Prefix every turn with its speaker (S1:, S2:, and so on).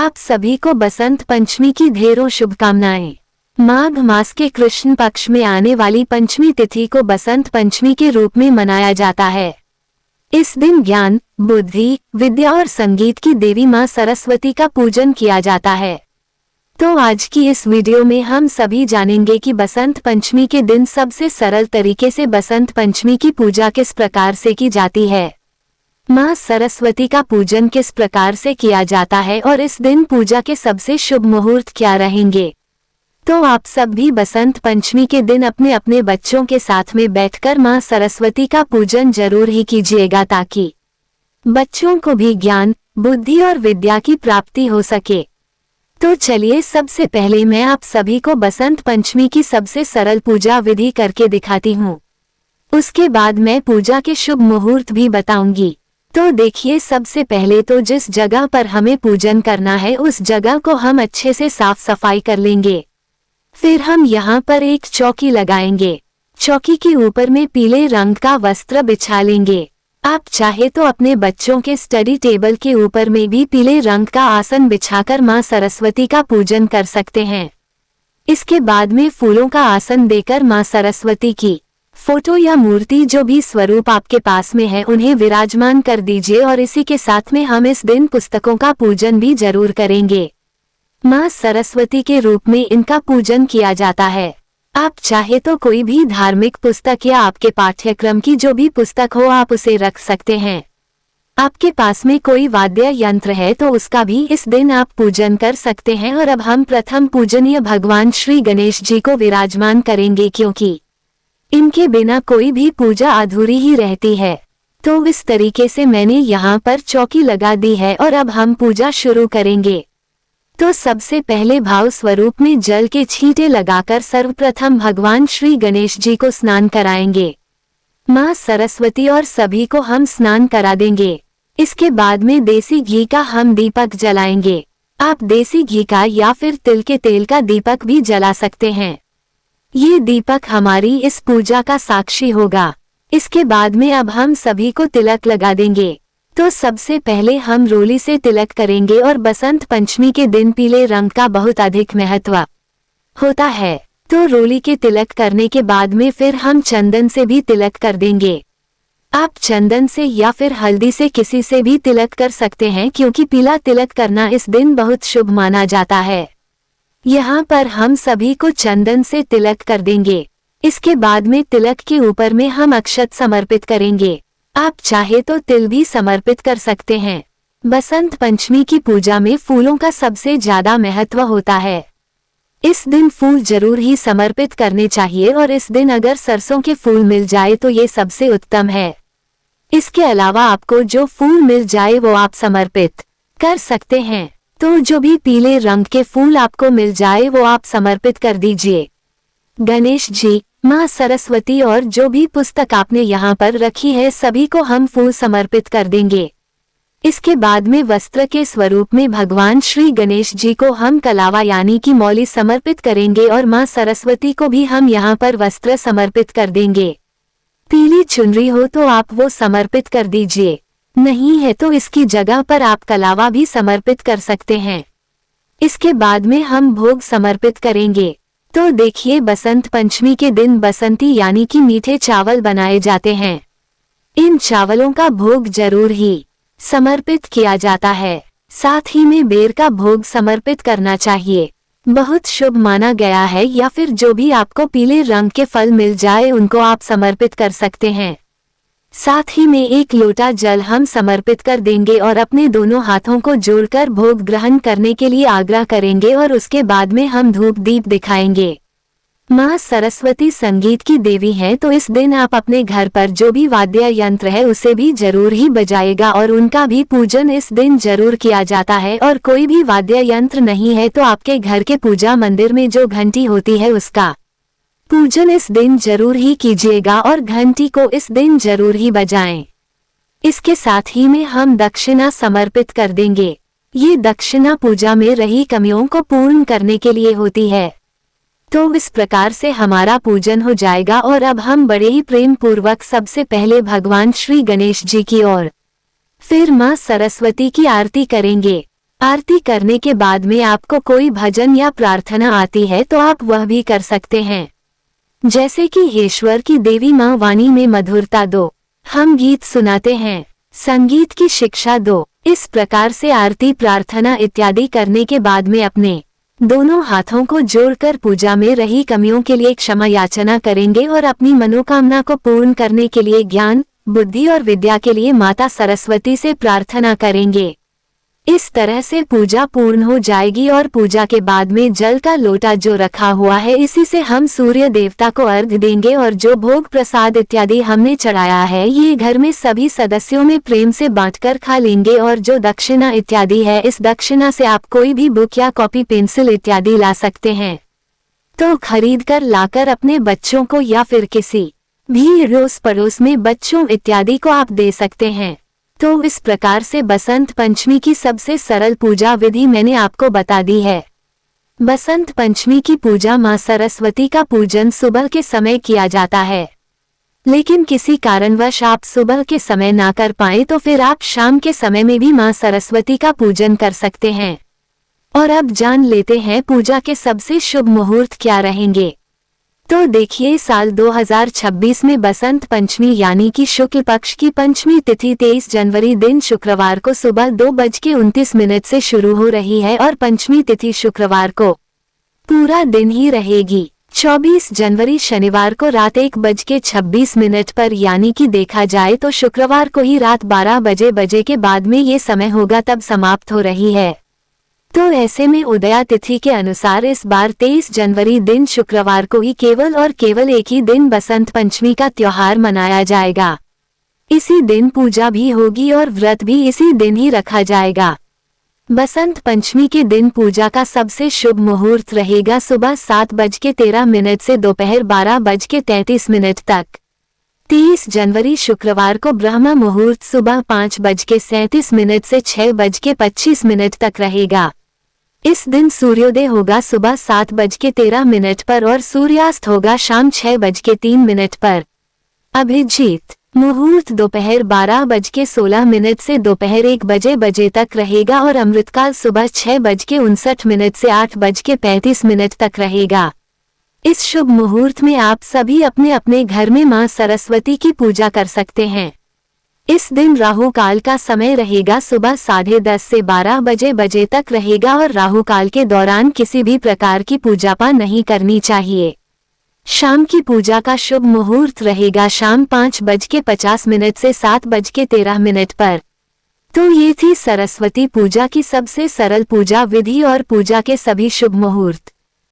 S1: आप सभी को बसंत पंचमी की ढेरों शुभकामनाएं। माघ मास के कृष्ण पक्ष में आने वाली पंचमी तिथि को बसंत पंचमी के रूप में मनाया जाता है। इस दिन ज्ञान, बुद्धि, विद्या और संगीत की देवी मां सरस्वती का पूजन किया जाता है। तो आज की इस वीडियो में हम सभी जानेंगे कि बसंत पंचमी के दिन सबसे सरल तरीके से बसंत पंचमी की पूजा किस प्रकार से की जाती है, मां सरस्वती का पूजन किस प्रकार से किया जाता है और इस दिन पूजा के सबसे शुभ मुहूर्त क्या रहेंगे। तो आप सब भी बसंत पंचमी के दिन अपने अपने बच्चों के साथ में बैठकर मां सरस्वती का पूजन जरूर ही कीजिएगा ताकि बच्चों को भी ज्ञान, बुद्धि और विद्या की प्राप्ति हो सके। तो चलिए सबसे पहले मैं आप सभी को बसंत पंचमी की सबसे सरल पूजा विधि करके दिखाती हूँ। उसके बाद मैं पूजा के शुभ मुहूर्त भी बताऊंगी। तो देखिए, सबसे पहले तो जिस जगह पर हमें पूजन करना है उस जगह को हम अच्छे से साफ सफाई कर लेंगे। फिर हम यहाँ पर एक चौकी लगाएंगे। चौकी के ऊपर में पीले रंग का वस्त्र बिछा लेंगे। आप चाहे तो अपने बच्चों के स्टडी टेबल के ऊपर में भी पीले रंग का आसन बिछाकर मां सरस्वती का पूजन कर सकते हैं। इसके बाद में फूलों का आसन देकर मां सरस्वती की फोटो या मूर्ति जो भी स्वरूप आपके पास में है उन्हें विराजमान कर दीजिए और इसी के साथ में हम इस दिन पुस्तकों का पूजन भी जरूर करेंगे। मां सरस्वती के रूप में इनका पूजन किया जाता है। आप चाहे तो कोई भी धार्मिक पुस्तक या आपके पाठ्यक्रम की जो भी पुस्तक हो आप उसे रख सकते हैं। आपके पास में कोई वाद्य यंत्र है तो उसका भी इस दिन आप पूजन कर सकते हैं। और अब हम प्रथम पूजनीय भगवान श्री गणेश जी को विराजमान करेंगे, क्योंकि इनके बिना कोई भी पूजा अधूरी ही रहती है। तो इस तरीके से मैंने यहाँ पर चौकी लगा दी है और अब हम पूजा शुरू करेंगे। तो सबसे पहले भाव स्वरूप में जल के छींटे लगाकर सर्वप्रथम भगवान श्री गणेश जी को स्नान कराएंगे। मां सरस्वती और सभी को हम स्नान करा देंगे। इसके बाद में देसी घी का हम दीपक जलाएंगे। आप देसी घी का या फिर तिल के तेल का दीपक भी जला सकते हैं। ये दीपक हमारी इस पूजा का साक्षी होगा। इसके बाद में अब हम सभी को तिलक लगा देंगे। तो सबसे पहले हम रोली से तिलक करेंगे और बसंत पंचमी के दिन पीले रंग का बहुत अधिक महत्व होता है। तो रोली के तिलक करने के बाद में फिर हम चंदन से भी तिलक कर देंगे। आप चंदन से या फिर हल्दी से किसी से भी तिलक कर सकते हैं, क्योंकि पीला तिलक करना इस दिन बहुत शुभ माना जाता है। यहाँ पर हम सभी को चंदन से तिलक कर देंगे। इसके बाद में तिलक के ऊपर में हम अक्षत समर्पित करेंगे। आप चाहे तो तिल भी समर्पित कर सकते हैं। बसंत पंचमी की पूजा में फूलों का सबसे ज्यादा महत्व होता है। इस दिन फूल जरूर ही समर्पित करने चाहिए और इस दिन अगर सरसों के फूल मिल जाए तो ये सबसे उत्तम है। इसके अलावा आपको जो फूल मिल जाए वो आप समर्पित कर सकते हैं। तो जो भी पीले रंग के फूल आपको मिल जाए वो आप समर्पित कर दीजिए। गणेश जी, मां सरस्वती और जो भी पुस्तक आपने यहाँ पर रखी है सभी को हम फूल समर्पित कर देंगे। इसके बाद में वस्त्र के स्वरूप में भगवान श्री गणेश जी को हम कलावा यानी कि मौली समर्पित करेंगे और मां सरस्वती को भी हम यहाँ पर वस्त्र समर्पित कर देंगे। पीली चुनरी हो तो आप वो समर्पित कर दीजिए, नहीं है तो इसकी जगह पर आप कलावा भी समर्पित कर सकते हैं। इसके बाद में हम भोग समर्पित करेंगे। तो देखिए, बसंत पंचमी के दिन बसंती यानी कि मीठे चावल बनाए जाते हैं। इन चावलों का भोग जरूर ही समर्पित किया जाता है। साथ ही में बेर का भोग समर्पित करना चाहिए, बहुत शुभ माना गया है। या फिर जो भी आपको पीले रंग के फल मिल जाए उनको आप समर्पित कर सकते हैं। साथ ही में एक लोटा जल हम समर्पित कर देंगे और अपने दोनों हाथों को जोड़कर भोग ग्रहण करने के लिए आग्रह करेंगे और उसके बाद में हम धूप दीप दिखाएंगे। मां सरस्वती संगीत की देवी हैं, तो इस दिन आप अपने घर पर जो भी वाद्य यंत्र है उसे भी जरूर ही बजाएगा और उनका भी पूजन इस दिन जरूर किया जाता है। और कोई भी वाद्य यंत्र नहीं है तो आपके घर के पूजा मंदिर में जो घंटी होती है उसका पूजन इस दिन जरूर ही कीजिएगा और घंटी को इस दिन जरूर ही बजाएं। इसके साथ ही में हम दक्षिणा समर्पित कर देंगे। ये दक्षिणा पूजा में रही कमियों को पूर्ण करने के लिए होती है। तो इस प्रकार से हमारा पूजन हो जाएगा और अब हम बड़े ही प्रेम पूर्वक सबसे पहले भगवान श्री गणेश जी की और फिर मां सरस्वती की आरती करेंगे। आरती करने के बाद में आपको कोई भजन या प्रार्थना आती है तो आप वह भी कर सकते हैं, जैसे कि ईश्वर की देवी माँ वाणी में मधुरता दो, हम गीत सुनाते हैं, संगीत की शिक्षा दो। इस प्रकार से आरती प्रार्थना इत्यादि करने के बाद में अपने दोनों हाथों को जोड़कर पूजा में रही कमियों के लिए क्षमा याचना करेंगे और अपनी मनोकामना को पूर्ण करने के लिए ज्ञान, बुद्धि और विद्या के लिए माता सरस्वती से प्रार्थना करेंगे। इस तरह से पूजा पूर्ण हो जाएगी और पूजा के बाद में जल का लोटा जो रखा हुआ है इसी से हम सूर्य देवता को अर्घ्य देंगे और जो भोग प्रसाद इत्यादि हमने चढ़ाया है ये घर में सभी सदस्यों में प्रेम से बांटकर खा लेंगे। और जो दक्षिणा इत्यादि है इस दक्षिणा से आप कोई भी बुक या कॉपी पेंसिल इत्यादि ला सकते हैं, तो खरीद कर लाकर अपने बच्चों को या फिर किसी भी अड़ोस पड़ोस में बच्चों इत्यादि को आप दे सकते हैं। तो इस प्रकार से बसंत पंचमी की सबसे सरल पूजा विधि मैंने आपको बता दी है। बसंत पंचमी की पूजा मां सरस्वती का पूजन सुबह के समय किया जाता है, लेकिन किसी कारणवश आप सुबह के समय ना कर पाए तो फिर आप शाम के समय में भी मां सरस्वती का पूजन कर सकते हैं। और अब जान लेते हैं पूजा के सबसे शुभ मुहूर्त क्या रहेंगे। तो देखिए, साल 2026 में बसंत पंचमी यानी कि शुक्ल पक्ष की पंचमी तिथि 23 जनवरी दिन शुक्रवार को सुबह 2:29 से शुरू हो रही है और पंचमी तिथि शुक्रवार को पूरा दिन ही रहेगी। 24 जनवरी शनिवार को रात 1:26 पर यानी कि देखा जाए तो शुक्रवार को ही रात 12 बजे के बाद में ये समय होगा तब समाप्त हो रही है। तो ऐसे में उदया तिथि के अनुसार इस बार 23 जनवरी दिन शुक्रवार को ही केवल और केवल एक ही दिन बसंत पंचमी का त्योहार मनाया जाएगा। इसी दिन पूजा भी होगी और व्रत भी इसी दिन ही रखा जाएगा। बसंत पंचमी के दिन पूजा का सबसे शुभ मुहूर्त रहेगा सुबह 7:13 से दोपहर 12:33 तक। 30 जनवरी शुक्रवार को ब्रह्म मुहूर्त सुबह 5:37 से 6:25 तक रहेगा। इस दिन सूर्योदय होगा सुबह 7:13 पर और सूर्यास्त होगा शाम 6:03 पर। अभिजीत मुहूर्त दोपहर 12:16 से दोपहर 1 तक रहेगा और अमृतकाल सुबह 6:59 से 8:35 तक रहेगा। इस शुभ मुहूर्त में आप सभी अपने अपने घर में मां सरस्वती की पूजा कर सकते हैं। इस दिन राहु काल का समय रहेगा सुबह 10:30 से 12 बजे तक रहेगा और राहु काल के दौरान किसी भी प्रकार की पूजा पाठ नहीं करनी चाहिए। शाम की पूजा का शुभ मुहूर्त रहेगा शाम 5:50 से 7:13 पर। तो ये थी सरस्वती पूजा की सबसे सरल पूजा विधि और पूजा के सभी शुभ मुहूर्त।